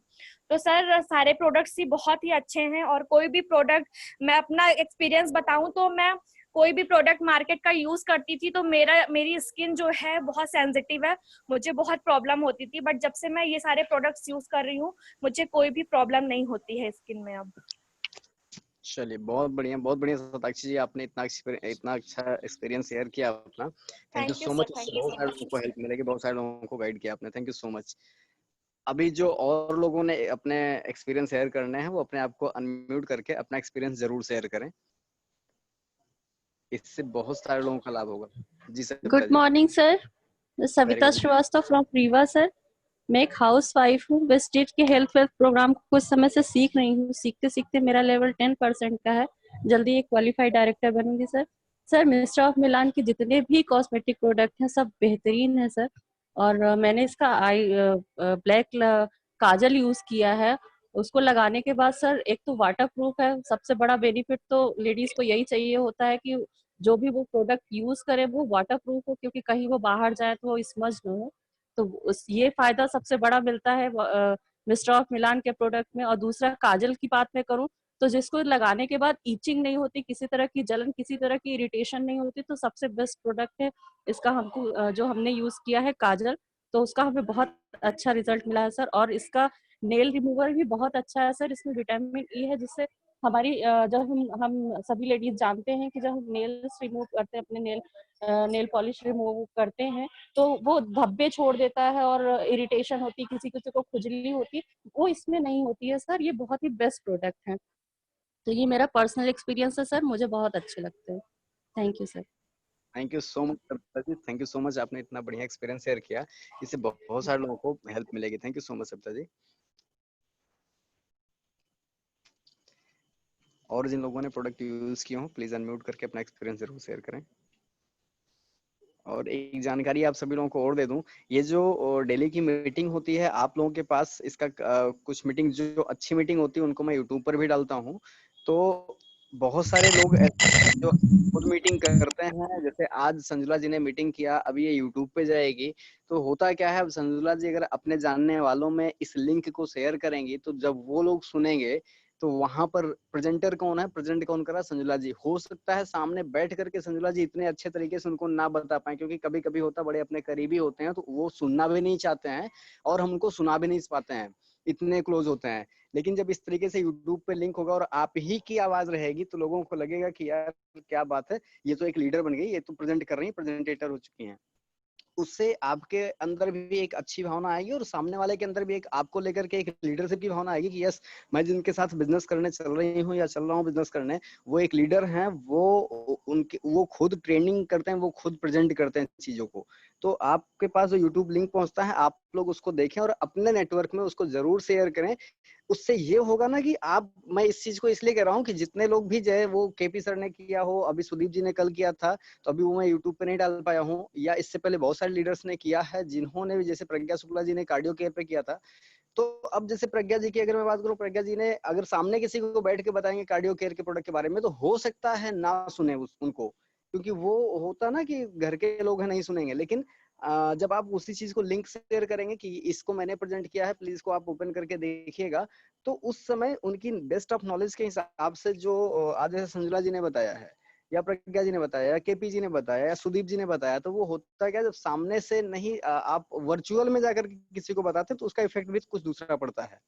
तो सर सारे प्रोडक्ट्स ही बहुत ही अच्छे हैं, और कोई भी प्रोडक्ट मैं अपना एक्सपीरियंस बताऊं तो मैं कोई भी प्रोडक्ट मार्केट का यूज करती थी तो मेरी स्किन जो है बहुत सेंसिटिव है, मुझे बहुत प्रॉब्लम होती थी। बट जब से मैं ये सारे प्रोडक्ट्स यूज कर रही हूँ मुझे कोई भी प्रॉब्लम नहीं होती है स्किन में अब। चलिए बहुत बढ़िया साक्षी जी, आपने इतना अच्छा एक्सपीरियंस शेयर किया अपना। Thank you thank you so sir, much. Thank you बहुत सो सारे मच। लोगों को हेल्प मिलेगी, बहुत सारे लोगों को गाइड किया आपने, थैंक यू सो मच। अभी जो और लोगों ने अपने एक्सपीरियंस शेयर करने हैं वो अपने आप को अनम्यूट करके अपना एक्सपीरियंस जरूर शेयर करें, इससे बहुत सारे लोगों का लाभ होगा। जी सविता गुड जी। Morning sir, very Savita good. Srivastava from Rewa sir. मैं एक हाउस वाइफ हूँ। वेस्टेज के हेल्थ वेल्थ प्रोग्राम को कुछ समय से सीख रही हूँ। सीखते सीखते मेरा लेवल 10% का है। जल्दी एक क्वालिफाइड डायरेक्टर बनूंगी sir. Sir, mister of Milan के जितने भी कॉस्मेटिक प्रोडक्ट हैं सब बेहतरीन है सर। और मैंने इसका आई ब्लैक काजल यूज किया है। उसको लगाने के बाद सर, एक तो वाटर प्रूफ है। सबसे बड़ा बेनिफिट तो लेडीज को यही चाहिए होता है कि जो भी वो प्रोडक्ट यूज करे वो वाटर प्रूफ हो, क्योंकि कहीं वो बाहर जाए तो वो स्मज न हो। तो उस ये फायदा सबसे बड़ा मिलता है मिस्टर ऑफ मिलान के प्रोडक्ट में। और दूसरा, काजल की बात मैं करूं तो जिसको लगाने के बाद ईचिंग नहीं होती, किसी तरह की जलन, किसी तरह की इरिटेशन नहीं होती, तो सबसे बेस्ट प्रोडक्ट है इसका। हमको जो हमने यूज किया है काजल, तो उसका हमें बहुत अच्छा रिजल्ट मिला है सर। और इसका नेल रिमूवर भी बहुत अच्छा है सर। इसमें विटामिन ई है, जिससे हमारी जब हम सभी लेडीज जानते हैं कि जब हम नेल्स रिमूव करते हैं, अपने नेल पॉलिश रिमूव करते हैं, तो वो धब्बे छोड़ देता है और इरिटेशन होती है, किसी किसी को खुजली होती है, वो इसमें नहीं होती है सर। ये बहुत ही बेस्ट प्रोडक्ट है। तो ये मेरा पर्सनल एक्सपीरियंस है सर, मुझे बहुत अच्छे लगते हैं। Thank you sir. Thank you so much Savita ji, thank you so much, आपने इतना बढ़िया एक्सपीरियंस शेयर किया, इससे बहुत सारे लोगों को हेल्प मिलेगी। Thank you so much Savita ji. और जिन लोगों ने प्रोडक्ट यूज किए हो प्लीज अनम्यूट करके अपना एक्सपीरियंस जरूर शेयर करें। और एक जानकारी आप सभी लोगों को और दे दूं, ये जो डेली की मीटिंग होती है आप लोगों के पास, इसका कुछ मीटिंग जो अच्छी मीटिंग होती है उनको मैं यूट्यूब पर भी डालता हूँ। तो बहुत सारे लोग ऐसे हैं जो खुद मीटिंग करते हैं, जैसे आज संजुला जी ने मीटिंग किया, अभी ये यूट्यूब पे जाएगी। तो होता क्या है, अब संजुला जी अगर अपने जानने वालों में इस लिंक को शेयर करेंगी तो जब वो लोग सुनेंगे तो वहां पर प्रेजेंटर कौन है, प्रेजेंट कौन करा, संजुला जी। हो सकता है सामने बैठ करके संजुला जी इतने अच्छे तरीके से उनको ना बता पाए, क्योंकि कभी कभी होता बड़े अपने करीबी होते हैं तो वो सुनना भी नहीं चाहते हैं और हम उनको सुना भी नहीं पाते हैं, इतने क्लोज होते हैं। लेकिन जब इस तरीके से यूट्यूब पे लिंक होगा और आप ही की आवाज रहेगी तो लोगों को लगेगा कि यार क्या बात है, ये तो एक लीडर बन गई, ये तो प्रेजेंट कर रही है, प्रेजेंटेटर हो चुकी हैं। उससे आपके अंदर भी एक अच्छी भावना आएगी और सामने वाले के अंदर भी एक आपको लेकर के एक लीडरशिप की भावना आएगी कि यस, मैं जिनके साथ बिजनेस करने चल रही हूँ या चल रहा हूँ बिजनेस करने, वो एक लीडर हैं, वो खुद ट्रेनिंग करते हैं, वो खुद प्रेजेंट करते हैं चीजों को। तो आपके पास जो यूट्यूब लिंक पहुंचता है आप लोग उसको देखें और अपने नेटवर्क में उसको जरूर शेयर करें। उससे ये होगा ना कि आप, मैं इस चीज को इसलिए कह रहा हूँ कि जितने लोग भी जो वो केपी सर ने किया हो, अभी सुदीप जी ने कल किया था, तो अभी वो मैं यूट्यूब पे नहीं डाल पाया हूँ, या इससे पहले बहुत सारे लीडर्स ने किया है जिन्होंने भी, जैसे प्रज्ञा शुक्ला जी ने कार्डियो केयर पे किया था। तो अब जैसे प्रज्ञा जी की अगर मैं बात करूं, प्रज्ञा जी ने अगर सामने किसी को बैठ के बताएंगे कार्डियो केयर के प्रोडक्ट के बारे में तो हो सकता है ना सुने उनको, क्योंकि वो होता ना कि घर के लोग हैं नहीं सुनेंगे। लेकिन जब आप उसी चीज को लिंक शेयर करेंगे कि इसको मैंने प्रेजेंट किया है, प्लीज को आप ओपन करके देखिएगा, तो उस समय उनकी बेस्ट ऑफ नॉलेज के हिसाब से जो आज जैसे संजुला जी ने बताया है या प्रज्ञा जी ने बताया या केपी जी ने बताया या सुदीप जी ने बताया, तो वो होता क्या, जब सामने से नहीं आप वर्चुअल में जाकर किसी को बताते हैं तो उसका इफेक्ट भी कुछ दूसरा पड़ता है।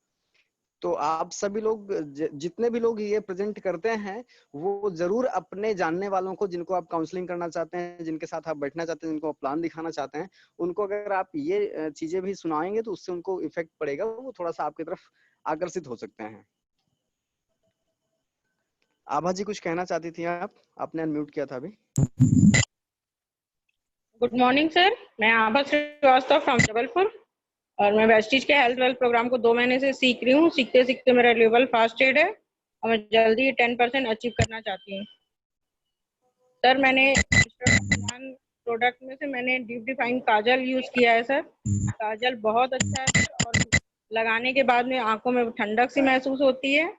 तो आप सभी लोग जितने भी लोग ये प्रेजेंट करते हैं वो जरूर अपने जानने वालों को, जिनको आप काउंसलिंग करना चाहते हैं, जिनके साथ आप बैठना चाहते हैं, जिनको आप प्लान दिखाना चाहते हैं, उनको अगर आप ये चीजें भी सुनाएंगे तो उससे उनको इफेक्ट पड़ेगा, वो थोड़ा सा आपकी तरफ आकर्षित हो सकते हैं। आभा जी कुछ कहना चाहती थी आप, आपने अनम्यूट किया था अभी। गुड मॉर्निंग सर, मैं आभा श्रीवास्तव फ्रॉम जबलपुर और मैं वेस्टीज के हेल्थ वेल्थ प्रोग्राम को 2 महीने से सीख रही हूँ। सीखते सीखते मेरा लेवल फास्ट एड है और मैं जल्दी 10% अचीव करना चाहती हूँ। सर, मैंने प्रोडक्ट में से मैंने डीप डिफाइन काजल यूज किया है सर। काजल बहुत अच्छा है सर, और लगाने के बाद में आंखों में ठंडक सी महसूस होती है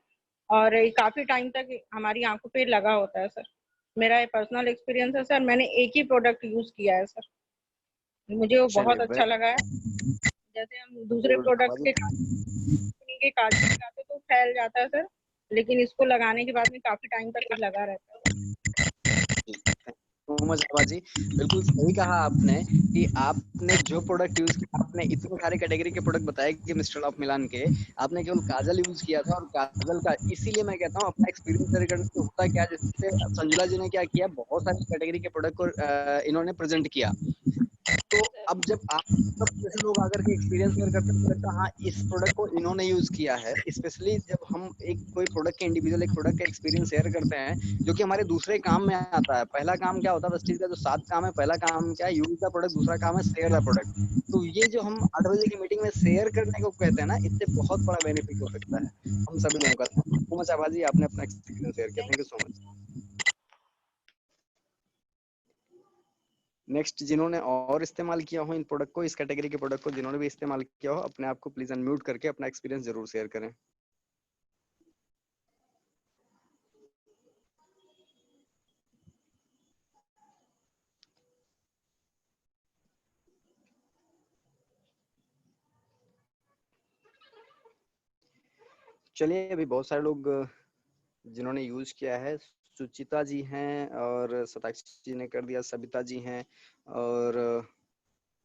और ये काफी टाइम तक हमारी आंखों पे लगा होता है सर। मेरा ये पर्सनल एक्सपीरियंस है सर, मैंने एक ही प्रोडक्ट यूज किया है सर, मुझे वो बहुत अच्छा लगा है। जैसे हम दूसरे प्रोडक्ट के काजल लगाते तो फैल जाता है सर, लेकिन इसको लगाने के बाद में काफी टाइम तक लगा रहता है। सो मच आभा जी, बिल्कुल सही कहा आपने कि आपने जो प्रोडक्ट यूज किया, आपने इतने सारे कैटेगरी के प्रोडक्ट बताए कि मिस्टर ऑफ मिलान के, आपने केवल काजल यूज किया था, और काजल का इसीलिए मैं कहता हूँ अपना एक्सपीरियंस शेयर करने से होता क्या, जैसे संजुला जी ने क्या किया, बहुत सारी कैटेगरी के प्रोडक्ट को इन्होंने प्रेजेंट किया। तो अब जब आप सब जैसे लोग आकर के एक्सपीरियंस शेयर करते हैं तो लगता है हाँ इस प्रोडक्ट को इन्होंने यूज किया है। स्पेशली जब हम एक कोई प्रोडक्ट के इंडिविजुअल एक प्रोडक्ट का एक्सपीरियंस शेयर करते हैं जो कि हमारे दूसरे काम में आता है। पहला काम क्या होता है वेस्टीज का, जो 7 काम है, पहला काम क्या है यूज द प्रोडक्ट, दूसरा काम है शेयर द प्रोडक्ट। तो ये जो हम 8 बजे की मीटिंग में शेयर करने को कहते हैं ना, इससे बहुत बड़ा बेनिफिट हो सकता है हम सभी लोगों का। थैंक यू मच आभा जी, आपने अपना एक्सपीरियंस शेयर किया, thank you so much. Next जिन्होंने और इस्तेमाल किया हो इन प्रोडक्ट को, इस कैटेगरी के प्रोडक्ट को जिन्होंने भी इस्तेमाल किया हो, अपने आप को प्लीज अनम्यूट करके अपना एक्सपीरियंस जरूर शेयर करें। चलिए, अभी बहुत सारे लोग जिन्होंने यूज किया है, सुचिता जी हैं और सताक्षी जी ने कर दिया, सबिता जी हैं और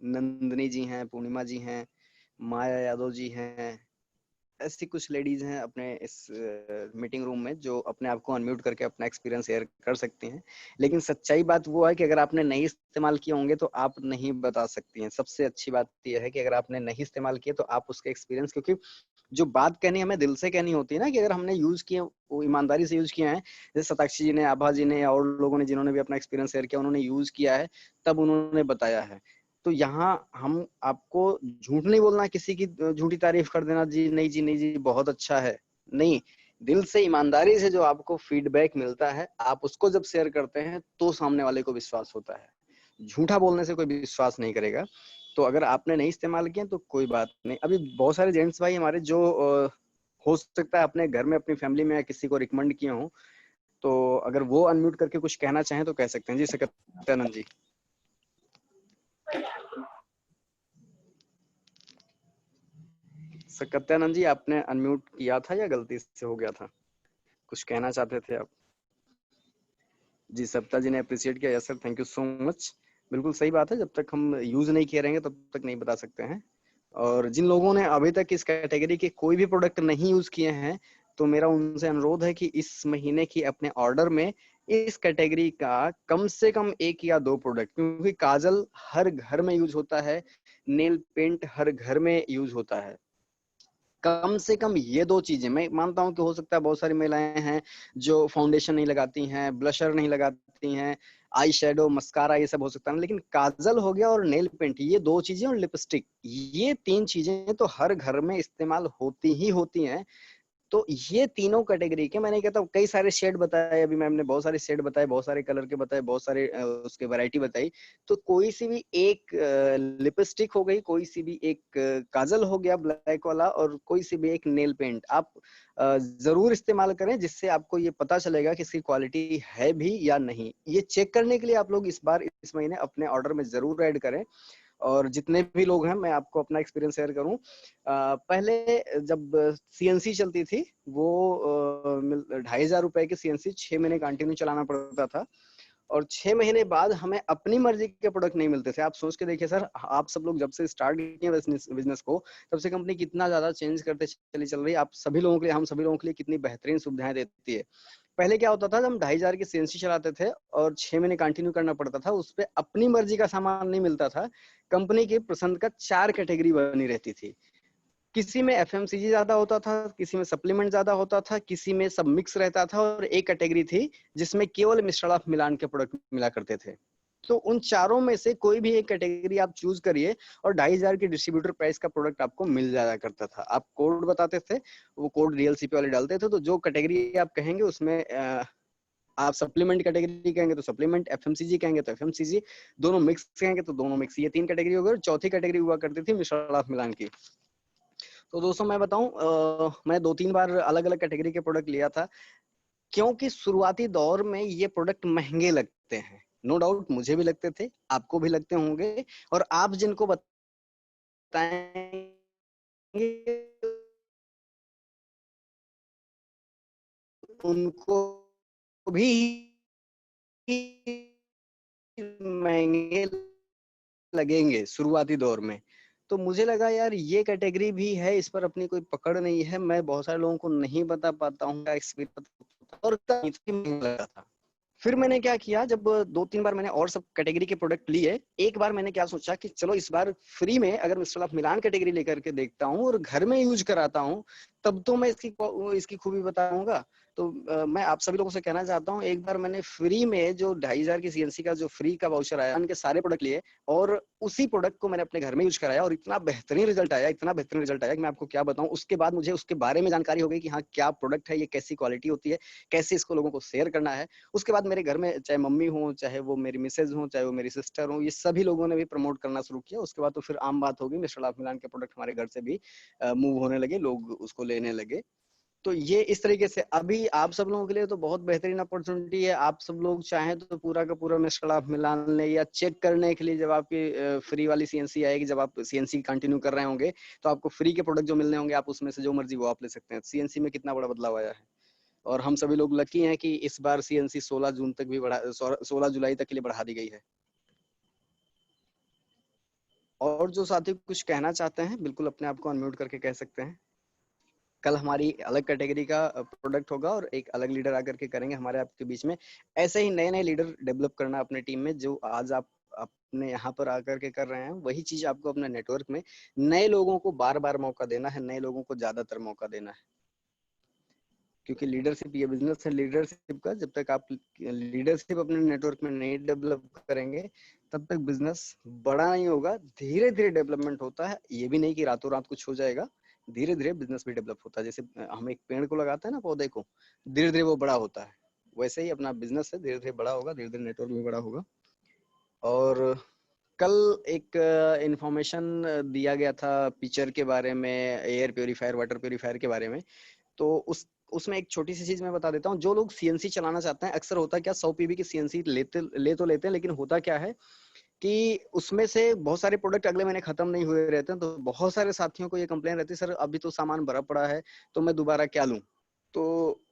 नंदिनी जी हैं, पूर्णिमा जी हैं, माया यादव जी हैं। ऐसी कुछ लेडीज हैं अपने इस मीटिंग रूम में जो अपने आप को अनम्यूट करके अपना एक्सपीरियंस शेयर कर सकती हैं। लेकिन सच्चाई बात वो है कि अगर आपने नहीं इस्तेमाल किए होंगे तो आप नहीं बता सकती हैं। सबसे अच्छी बात यह है कि अगर आपने नहीं इस्तेमाल किए तो आप उसके एक्सपीरियंस, क्योंकि जो बात कहनी हमें दिल से कहनी होती है ना, कि अगर हमने यूज किए, वो ईमानदारी से यूज किए हैं, जैसे सताक्षी जी ने, आभा जी ने और लोगों ने जिन्होंने भी अपना एक्सपीरियंस शेयर किया, उन्होंने यूज किया है तब उन्होंने बताया है। तो यहाँ हम आपको झूठ नहीं बोलना, किसी की झूठी तारीफ कर देना, जी नहीं जी नहीं जी बहुत अच्छा है, नहीं। दिल से ईमानदारी से जो आपको फीडबैक मिलता है, आप उसको जब शेयर करते हैं तो सामने वाले को विश्वास होता है। झूठा बोलने से कोई विश्वास नहीं करेगा। तो अगर आपने नहीं इस्तेमाल किया तो कोई बात नहीं। अभी बहुत सारे जेंट्स भाई हमारे जो हो सकता है अपने घर में, अपनी फैमिली में किसी को रिकमेंड किए हों, तो अगर वो अनम्यूट करके कुछ कहना चाहें तो कह सकते हैं। जी सत्यानंद जी। सत्यानंद जी, आपने अनम्यूट किया था या गलती से हो गया था? कुछ कहना चाहते थे आप? जी, सप्ता जी ने अप्रिशिएट किया। Yes sir, thank you so much. बिल्कुल सही बात है, जब तक हम यूज नहीं किए रहेंगे तब तक नहीं बता सकते हैं। और जिन लोगों ने अभी तक इस कैटेगरी के कोई भी प्रोडक्ट नहीं यूज किए हैं, तो मेरा उनसे अनुरोध है कि इस महीने की अपने ऑर्डर में इस कैटेगरी का कम से कम 1 या 2 प्रोडक्ट, क्योंकि काजल हर घर में यूज होता है, नेल पेंट हर घर में यूज होता है। कम से कम ये 2 चीजें, मैं मानता हूँ कि हो सकता है बहुत सारी महिलाएं हैं जो फाउंडेशन नहीं लगाती हैं, ब्लशर नहीं लगाती हैं, आई शेडो, मस्कारा, ये सब हो सकता है, लेकिन काजल हो गया और नेल पेंट, ये 2 चीजें, और लिपस्टिक, ये 3 चीजें तो हर घर में इस्तेमाल होती ही होती हैं। तो ये तीनों कैटेगरी के, मैंने कहता हूँ कई सारे शेड बताए, अभी मैम ने बहुत सारे शेड बताए, बहुत सारे कलर के बताए, बहुत सारे उसके वैरायटी बताई। तो कोई सी भी एक लिपस्टिक हो गई, कोई सी भी एक काजल हो गया ब्लैक वाला, और कोई सी भी एक नेल पेंट आप जरूर इस्तेमाल करें, जिससे आपको ये पता चलेगा कि इसकी क्वालिटी है भी या नहीं। ये चेक करने के लिए आप लोग इस बार इस महीने अपने ऑर्डर में जरूर ऐड करें। और जितने भी लोग हैं, मैं आपको अपना एक्सपीरियंस शेयर करूं। पहले जब सीएनसी चलती थी, वो 2,500 रुपए की सीएनसी 6 महीने कंटिन्यू चलाना पड़ता था, और 6 महीने बाद हमें अपनी मर्जी के प्रोडक्ट नहीं मिलते थे। आप सोच के देखिए सर, आप सब लोग जब से स्टार्ट किए बिजनेस को, तब से कंपनी कितना ज्यादा चेंज करते चल रही है। आप सभी लोगों के लिए, हम सभी लोगों के लिए कितनी बेहतरीन सुविधाएं देती है। पहले क्या होता था, जब हम 2,500 की सीएनसी चलाते थे और 6 महीने कंटिन्यू करना पड़ता था, उस पर अपनी मर्जी का सामान नहीं मिलता था। कंपनी की पसंद का 4 कैटेगरी बनी रहती थी। किसी में एफएमसीजी ज्यादा होता था, किसी में सप्लीमेंट ज्यादा होता था, किसी में सब मिक्स रहता था, और एक कैटेगरी थी जिसमें केवल मिस्टर ऑफ मिलान के प्रोडक्ट मिला करते थे। तो उन चारों में से कोई भी एक कैटेगरी आप चूज करिए, और 2,500 की डिस्ट्रीब्यूटर प्राइस का प्रोडक्ट आपको मिल जाया करता था। आप कोड बताते थे, वो कोड रियल सीपी वाले डालते थे, तो जो कैटेगरी आप कहेंगे उसमें आप सप्लीमेंट कैटेगरी कहेंगे तो सप्लीमेंट, एफएमसीजी कहेंगे तो एफएमसीजी, दोनों मिक्स कहेंगे तो दोनों मिक्स। ये 3 कैटेगरी हो गई, और चौथी कैटेगरी हुआ करती थी मिस्टर ऑफ मिलान की। तो दोस्तों मैं बताऊं, मैं 2-3 बार अलग अलग कैटेगरी के प्रोडक्ट लिया था, क्योंकि शुरुआती दौर में ये प्रोडक्ट महंगे लगते हैं। नो डाउट मुझे भी लगते थे, आपको भी लगते होंगे, और आप जिनको बताएंगे उनको भी महंगे लगेंगे शुरुआती दौर में। तो मुझे लगा यार ये कैटेगरी भी है, इस पर अपनी कोई पकड़ नहीं है, मैं बहुत सारे लोगों को नहीं बता पाता हूँ एक्सपीरियंस, और महंगा लगा था। फिर मैंने क्या किया, जब 2-3 बार मैंने और सब कैटेगरी के प्रोडक्ट लिए, एक बार मैंने क्या सोचा कि चलो इस बार फ्री में अगर मिस्टर ऑफ मिलान कैटेगरी लेकर के देखता हूँ और घर में यूज कराता हूँ, तब तो मैं इसकी खूबी बताऊंगा। तो मैं आप सभी लोगों से कहना चाहता हूँ, एक बार मैंने फ्री में जो 2500 की सीएनसी का जो फ्री का वाउचर आया, उनके सारे प्रोडक्ट लिए और उसी प्रोडक्ट को मैंने अपने घर में यूज कराया और इतना बेहतरीन रिजल्ट आया, इतना बेहतरीन रिजल्ट आया कि मैं आपको क्या बताऊं। उसके बाद मुझे उसके बारे में जानकारी हो गई कि हाँ क्या प्रोडक्ट है, ये कैसी क्वालिटी होती है, कैसे इसको लोगों को शेयर करना है। उसके बाद मेरे घर में चाहे मम्मी हो, चाहे वो मेरी मिसेज हो, चाहे वो मेरी सिस्टर हो, ये सभी लोगों ने भी प्रमोट करना शुरू किया। उसके बाद तो फिर आम बात होगी, मिस्टर ऑफ मिलान के प्रोडक्ट हमारे घर से भी मूव होने लगे, लोग उसको लेने लगे। तो ये इस तरीके से अभी आप सब लोगों के लिए तो बहुत बेहतरीन अपॉर्चुनिटी है। आप सब लोग चाहें तो पूरा का पूरा मिस्टर ऑफ मिलान ले, या चेक करने के लिए जब आपकी फ्री वाली सीएनसी आएगी, जब आप सीएनसी कंटिन्यू कर रहे होंगे तो आपको फ्री के प्रोडक्ट जो मिलने होंगे, आप उसमें से जो मर्जी वो आप ले सकते हैं। सीएनसी में कितना बड़ा बदलाव आया है, और हम सभी लोग लकी हैं कि इस बार सीएनसी 16 जून तक भी 16 जुलाई तक के लिए बढ़ा दी गई है। और जो साथी कुछ कहना चाहते हैं, बिल्कुल अपने आप को अनम्यूट करके कह सकते हैं। कल हमारी अलग कैटेगरी का प्रोडक्ट होगा और एक अलग लीडर आकर के करेंगे हमारे आपके बीच में। ऐसे ही नए नए लीडर डेवलप करना अपने टीम में, जो आज आप अपने यहाँ पर आकर के कर रहे हैं, वही चीज आपको अपने नेटवर्क में नए लोगों को बार बार मौका देना है, नए लोगों को ज्यादातर मौका देना है। क्योंकि लीडरशिप ये बिजनेस है लीडरशिप का, जब तक आप लीडरशिप अपने नेटवर्क में नहीं डेवलप करेंगे तब तक बिजनेस बड़ा नहीं होगा। धीरे धीरे डेवलपमेंट होता है, ये भी नहीं कि रातों रात कुछ हो जाएगा, धीरे धीरे बिजनेस भी डेवलप होता है। जैसे हम एक पेड़ को लगाते हैं ना, पौधे को, धीरे धीरे वो बड़ा होता है, वैसे ही अपना बिजनेस है, धीरे धीरे बड़ा होगा, धीरे धीरे नेटवर्क भी बड़ा होगा। और कल एक इंफॉर्मेशन दिया गया था पिक्चर के बारे में, एयर प्योरीफायर, वाटर प्योरीफायर के बारे में। तो उसमें एक छोटी सी चीज मैं बता देता हूँ। जो लोग सीएनसी चलाना चाहते हैं, अक्सर होता क्या, 100 पीवी की सीएनसी लेते हैं, लेकिन होता क्या है कि उसमें से बहुत सारे प्रोडक्ट अगले महीने खत्म नहीं हुए रहते हैं। तो बहुत सारे साथियों को ये कंप्लेन रहती है, सर अभी तो सामान भरा पड़ा है, तो मैं दोबारा क्या लूं। तो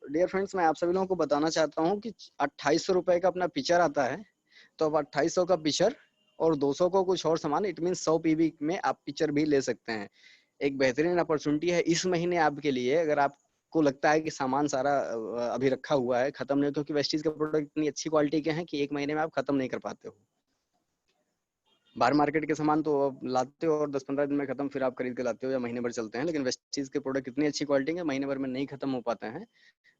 डियर फ्रेंड्स, मैं आप सभी लोगों को बताना चाहता हूँ कि 2800 रुपए का अपना पिक्चर आता है। तो अब 2800 का पिक्चर और 200 को कुछ और सामान, इट मीन 100 पीवी में आप पिक्चर भी ले सकते हैं। एक बेहतरीन अपॉर्चुनिटी है इस महीने आपके लिए, अगर आपको लगता है कि सामान सारा अभी रखा हुआ है, खत्म नहीं, क्योंकि वेस्टीज के प्रोडक्ट इतनी अच्छी क्वालिटी के हैं कि एक महीने में आप खत्म नहीं कर पाते हो। बाहर मार्केट के सामान तो आप लाते हो और 10-15 दिन में खत्म, फिर आप खरीद के लाते हो या महीने भर चलते हैं, लेकिन वेस्टीज के प्रोडक्ट इतनी अच्छी क्वालिटी के महीने भर में नहीं खत्म हो पाते हैं।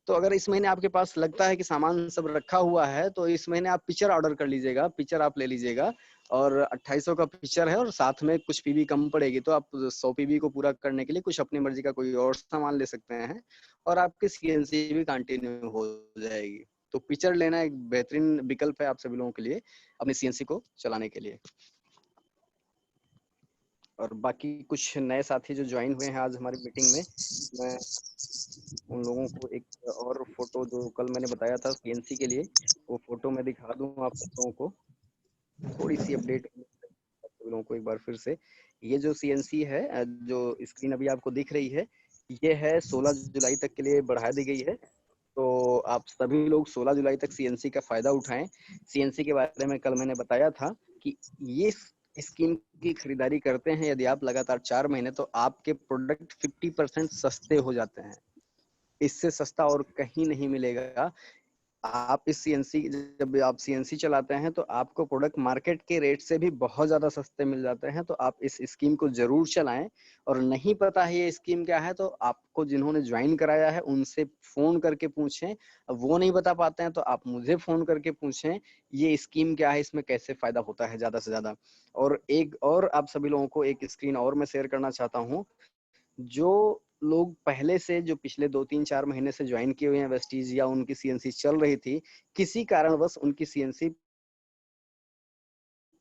तो अगर इस महीने आपके पास लगता है कि सामान सब रखा हुआ है, तो इस महीने आप पिक्चर ऑर्डर कर लीजिएगा, पिक्चर आप ले लीजिएगा। और 2800 का पिक्चर है और साथ में कुछ पीवी कम पड़ेगी, तो आप 100 पीवी को पूरा करने के लिए कुछ अपनी मर्जी का कोई और सामान ले सकते हैं और आपकी सीएनसी भी कंटिन्यू हो जाएगी। तो पिक्चर लेना एक बेहतरीन विकल्प है आप सभी लोगों के लिए अपनी सीएनसी को चलाने के लिए। और बाकी कुछ नए साथी जो ज्वाइन हुए हैं आज हमारी मीटिंग में, मैं उन लोगों को एक और फोटो जो कल मैंने बताया था सीएनसी के लिए, वो फोटो मैं दिखा दूं आप लोगों को, थोड़ी सी अपडेट लोगों को एक बार फिर से। ये जो सीएनसी है, जो स्क्रीन अभी आपको दिख रही है, ये है 16 जुलाई तक के लिए बढ़ा दी गई है। तो आप सभी लोग 16 जुलाई तक सीएनसी का फायदा उठाएं। सीएनसी के बारे में कल मैंने बताया था कि ये स्कीम की खरीदारी करते हैं यदि आप लगातार 4 महीने, तो आपके प्रोडक्ट 50% सस्ते हो जाते हैं। इससे सस्ता और कहीं नहीं मिलेगा। आप इस सीएनसी, जब आप सीएनसी चलाते हैं तो आपको प्रोडक्ट मार्केट के रेट से भी बहुत ज्यादा सस्ते मिल जाते हैं। तो आप इस स्कीम को जरूर चलाएं। और नहीं पता है ये स्कीम क्या है, तो आपको जिन्होंने ज्वाइन कराया है उनसे फोन करके पूछें। वो नहीं बता पाते हैं तो आप मुझे फोन करके पूछें ये स्कीम क्या है, इसमें कैसे फायदा होता है ज्यादा से ज्यादा। और एक और आप सभी लोगों को एक स्क्रीन और मैं शेयर करना चाहता हूँ। जो लोग पहले से, जो पिछले 2-3-4 महीने से ज्वाइन किए हुए हैं वेस्टीज, या उनकी सीएनसी चल रही थी, किसी कारणवश उनकी सीएनसी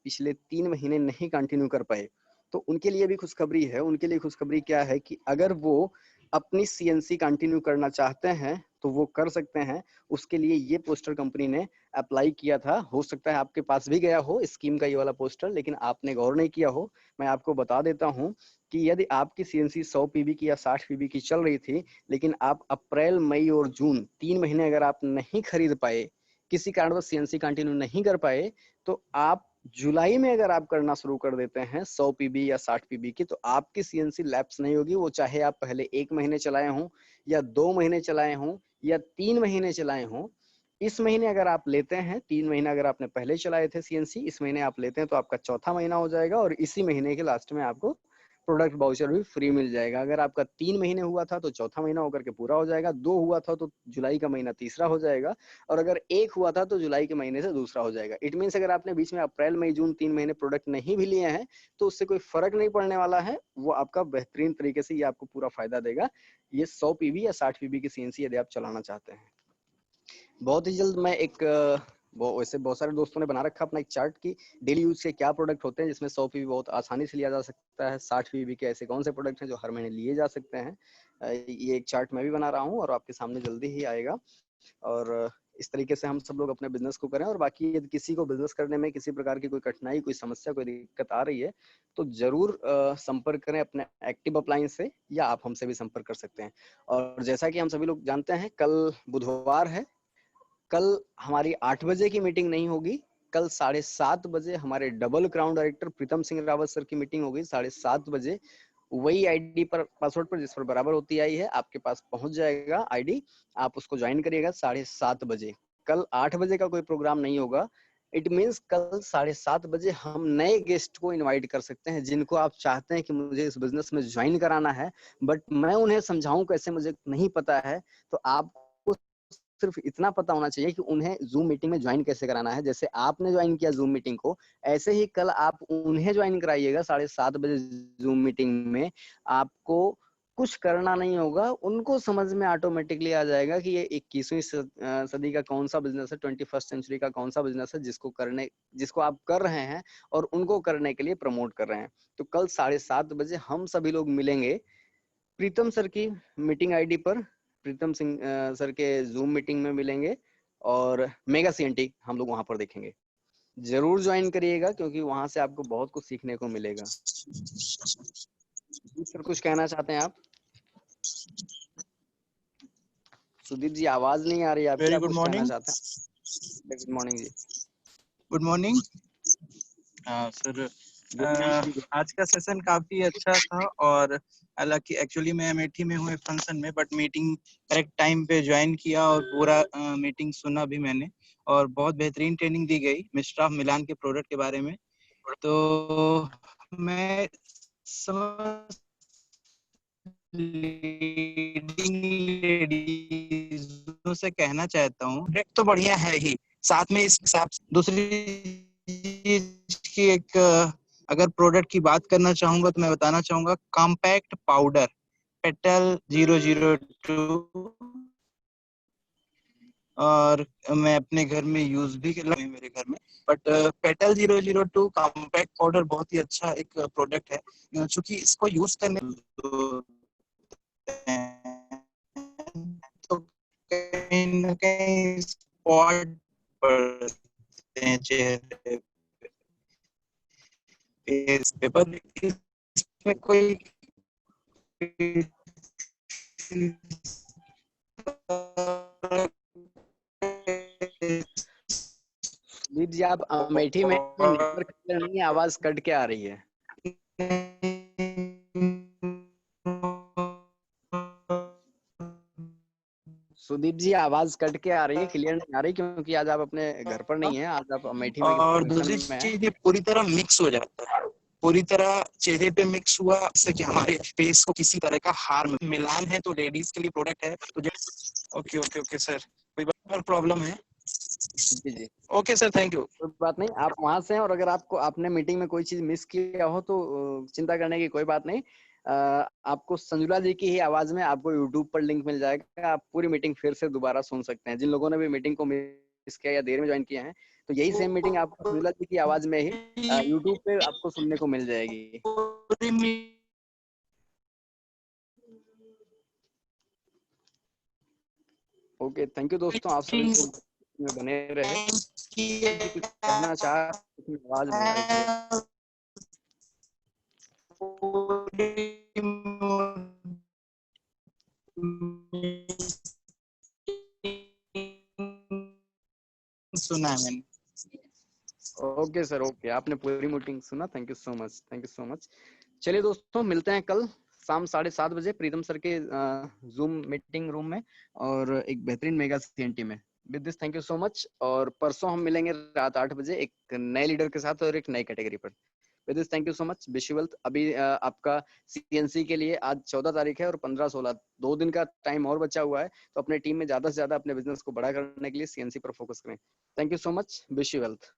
पिछले 3 महीने नहीं कंटिन्यू कर पाए, तो उनके लिए भी खुशखबरी है। उनके लिए खुशखबरी क्या है कि अगर वो अपनी सीएनसी कंटिन्यू करना चाहते हैं तो वो कर सकते हैं। उसके लिए ये पोस्टर कंपनी ने अप्लाई किया था। हो सकता है आपके पास भी गया हो स्कीम का ये वाला पोस्टर, लेकिन आपने गौर नहीं किया हो। मैं आपको बता देता हूं कि यदि आपकी सीएनसी 100 पीवी की या 60 पीवी की चल रही थी, लेकिन आप अप्रैल, मई और जून 3 महीने अगर आप नहीं खरीद पाए, किसी कारणवश सीएनसी कंटिन्यू नहीं कर पाए, तो आप जुलाई में अगर आप करना शुरू कर देते हैं 100 पीबी या 60 पीबी की, तो आपकी सीएनसी लैप्स नहीं होगी। वो चाहे आप पहले 1 महीने चलाए हों या 2 महीने चलाए हों या 3 महीने चलाए हों। इस महीने अगर आप लेते हैं, 3 महीना अगर आपने पहले चलाए थे सीएनसी, इस महीने आप लेते हैं तो आपका चौथा महीना हो जाएगा और इसी महीने के लास्ट में आपको प्रोडक्ट वाउचर भी फ्री मिल जाएगा। अगर आपका 3 महीने हुआ था तो चौथा महीना होकर के पूरा हो जाएगा, 2 हुआ था तो जुलाई का महीना तीसरा हो जाएगा, और अगर 1 हुआ था तो जुलाई के महीने से दूसरा हो जाएगा। इट मीन्स अगर आपने बीच में अप्रैल मई जून 3 महीने प्रोडक्ट नहीं भी लिए हैं तो उससे कोई फर्क नहीं पड़ने वाला है। वो आपका बेहतरीन तरीके से ये आपको पूरा फायदा देगा, ये 100 पीबी या 60 पीबी की सीएनसी यदि आप चलाना चाहते हैं। बहुत ही जल्द मैं वैसे बहुत सारे दोस्तों ने बना रखा अपना एक चार्ट की डेली यूज के क्या प्रोडक्ट होते हैं, जिसमें 100 पीबी बहुत आसानी से लिया जा सकता है, 60 पीबी के ऐसे कौन से प्रोडक्ट हैं जो हर महीने लिए जा सकते हैं। ये एक चार्ट मैं भी बना रहा हूँ और आपके सामने जल्दी ही आएगा। और इस तरीके से हम सब लोग अपने बिजनेस को करें। और बाकी यदि किसी को बिजनेस करने में किसी प्रकार की कोई कठिनाई, कोई समस्या, कोई दिक्कत आ रही है तो जरूर संपर्क करें अपने एक्टिव अपलाइन से, या आप हमसे भी संपर्क कर सकते हैं। और जैसा कि हम सभी लोग जानते हैं, कल बुधवार है, कल हमारी 8 बजे की मीटिंग नहीं होगी, कल 7:30 बजे हमारे double crown director Pritam Singh Rawat sir की मीटिंग होगी 7:30 बजे। वही आईडी पर, पासवर्ड पर जिस पर बराबर होती आई है, आपके पास पहुंच जाएगा आईडी, आप उसको ज्वाइन करिएगा 7:30 बजे। कल 8 बजे का कोई प्रोग्राम नहीं होगा। इट मीन्स कल 7:30 बजे हम नए गेस्ट को इनवाइट कर सकते हैं, जिनको आप चाहते हैं कि मुझे इस बिजनेस में ज्वाइन कराना है बट मैं उन्हें समझाऊं कैसे, मुझे नहीं पता है। तो आपको सिर्फ इतना पता होना चाहिए कि उन्हें जूम मीटिंग में ज्वाइन कैसे कराना है। जैसे आपने ज्वाइन किया जूम मीटिंग को, ऐसे ही कल आप उन्हें ज्वाइन कराइएगा 7:30 बजे जूम मीटिंग में। आपको कुछ करना नहीं होगा, उनको समझ में ऑटोमेटिकली आ जाएगा कि ये 21वीं सदी का कौन सा बिजनेस है, 21st सेंचुरी का कौन सा बिजनेस है जिसको आप कर रहे हैं और उनको करने के लिए प्रमोट कर रहे हैं। तो कल 7:30 बजे हम सभी लोग मिलेंगे प्रीतम सर की मीटिंग आईडी पर, प्रीतम सिंह सर के जूम मीटिंग में मिलेंगे और मेगा सीएनटी हम लोग वहां पर देखेंगे। जरूर ज्वाइन करिएगा क्योंकि वहां से आपको बहुत कुछ सीखने को मिलेगा। सर कुछ कहना चाहते हैं आप? सुदीप जी आवाज नहीं आ रही आपकी, वेरी आप गुड कुछ कहना मॉर्निंग। चाहते हैं? गुड मॉर्निंग जी। Good morning sir. आज का सेशन काफी अच्छा था, और हालांकि एक्चुअली मैं अमेठी में हूँ एक फंक्शन में, बट मीटिंग करेक्ट टाइम पे ज्वाइन किया और पूरा मीटिंग सुना भी मैंने, और बहुत बेहतरीन ट्रेनिंग दी गई मिस्टर ऑफ मिलान के प्रोडक्ट के बारे में। तो मैं समझ लीडिंग लेडीजों से कहना चाहता हूँ, प्रोडक्ट तो बढ़िया है ही, साथ में इस हिसाब से दूसरी चीज की एक अगर प्रोडक्ट की बात करना चाहूंगा तो मैं बताना चाहूंगा कॉम्पैक्ट पाउडर पेटल 002, और मैं अपने घर में यूज भी कर रहा हूँ मेरे घर में। बट पेटल 002 कॉम्पैक्ट पाउडर बहुत ही अच्छा एक प्रोडक्ट है, क्योंकि इसको यूज करने तो कहीं न कहीं स्पॉट पड़ते हैं चेहरे पे, पेपर इसमें कोई सुदीप जी आप अमेठी में नेटवर्क क्लियर नहीं है, आवाज कट के आ रही है। सुदीप जी आवाज कट के आ रही है, क्लियर नहीं आ रही, क्योंकि आज आप अपने घर पर नहीं है, आज आप अमेठी में और दूसरी फंक्शन में हैं। चीज पूरी तरह मिक्स हो जाता है, पूरी तरह चेहरे पे मिक्स हुआ, इससे कि हमारे फेस को किसी तरह का हार्म मिलान है, तो लेडीज के लिए प्रोडक्ट है। तो ओके ओके ओके सर, कोई प्रॉब्लम है? जी जी ओके सर, थैंक यू। कोई बात नहीं, आप वहां से हैं और अगर आपने मीटिंग में कोई चीज मिस किया हो तो चिंता करने की कोई बात नहीं। आपको संजुला जी की ही आवाज में आपको यूट्यूब पर लिंक मिल जाएगा, आप पूरी मीटिंग फिर से दोबारा सुन सकते हैं। जिन लोगों ने भी मीटिंग को मिस किया या देर में ज्वाइन किया है, तो यही सेम मीटिंग आपको संजुला जी की आवाज में ही यूट्यूब पे आपको सुनने को मिल जाएगी। ओके, थैंक यू दोस्तों, आप सभी लोग में बने रहे। कुछ कहना चाह आवाज नहीं आ रही है। सुना है मैंने। ओके सर, ओके, आपने पूरी मीटिंग सुना, thank you so much, thank you so much. चलिए दोस्तों, मिलते हैं कल शाम 7:30 बजे प्रीतम सर के जूम मीटिंग रूम में और एक बेहतरीन मेगा CNT में। With this thank you so much, और परसों हम मिलेंगे रात 8 बजे एक नए लीडर के साथ और एक नई कैटेगरी पर। With this thank you so much, wish you wealth. अभी आपका CNC के लिए आज 14 तारीख है और 15-16 2 दिन का टाइम और बचा हुआ है, तो अपने टीम में ज्यादा से ज्यादा अपने बिजनेस को बड़ा करने के लिए CNC पर फोकस करें। Thank you so much, wish you wealth.